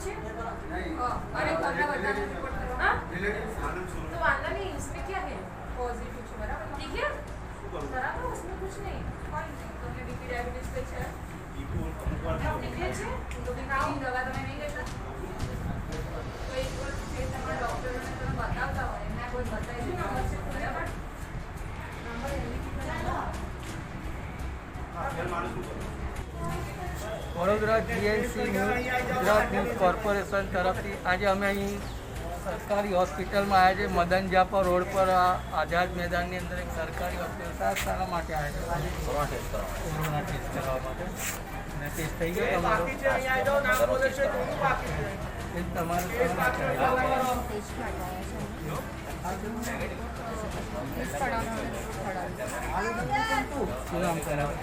છે અને તમને બધાને રિપોર્ટ કરો હા तो वांदा नहीं इसमें क्या है पॉजिटिव है बराबर ठीक है बराबर उसमें कुछ नहीं कोई नहीं तुमने बीपी डायबिटीज पे है निकले છે તો કે નામ દવા તમે નહીં લેતા તો એક વાર જે તમારા ડોક્ટરોને તમે બતાવતા હોય એમને કોઈ બતાવી દે નંબર છે બરાબર નંબર એની Vadodara GNC Gujarat news corporation તરફથી આજે અમે અહીં સરકારી હોસ્પિટલમાં આવ્યા છે મદન જાપા રોડ પર આઝાદ મેદાનની અંદર એક સરકારી હોસ્પિટલ શાળા માટે આવ્યા છે કોરોના ટેસ્ટ કરવા માટે અને ટેસ્ટ થઈ ગયો તમારો શું નામ કરાવે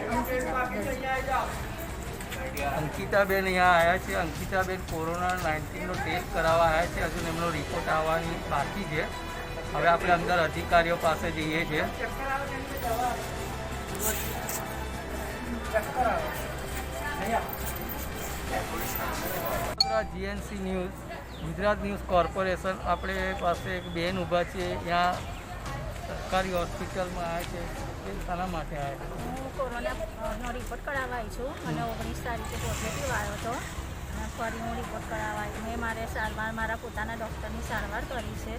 અંકિતાબેન અહીંયા આવ્યા છે અંકિતાબેન કોરોના 19નો ટેસ્ટ કરાવવા આવ્યા છે હજુ એમનો રિપોર્ટ આવવાની બાકી છે હવે આપણે અંદર અધિકારીઓ પાસે જઈએ છીએ GNC news Gujarat news corporation આપણે પાસે એક બેન ઊભા છે ત્યાં સરકારી હોસ્પિટલમાં આવ્યા છે શાના માટે આવ્યા છે હું કોરોનાનો રિપોર્ટ કરાવવા આવી છું અને 19 તારીખે પોઝિટિવ આવ્યો હતો અને ફરી હું રિપોર્ટ કરાવવા આવી મેં મારે સારવાર મારા પોતાના ડૉક્ટરની સારવાર કરી છે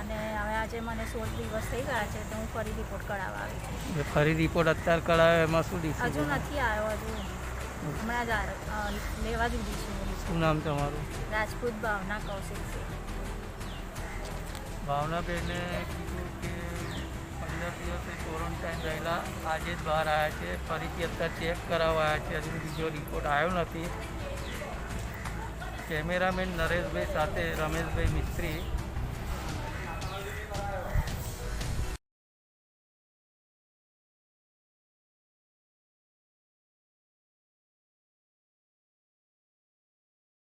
અને હવે આજે મને 16 દિવસ થઈ ગયા છે તો હું ફરી રિપોર્ટ કરાવવા આવી છું ફરી રિપોર્ટ અત્યારે કરાવ્યો એમાં શું હજુ નથી આવ્યો હજુ હમણાં જ લેવા જ ઉભી છું શું નામ તમારું રાજપૂત ભાવના કૌશિક છે ભાવનાબેને કીધું કે 15 દિવસે ક્વોરન્ટાઇન રહેલા આજે જ બહાર આવ્યા છે ફરીથી અત્યારે ચેક કરાવવા આવ્યા છે હજુ બીજો રિપોર્ટ આવ્યો નથી કેમેરામેન નરેશભાઈ સાથે રમેશભાઈ મિસ્ત્રી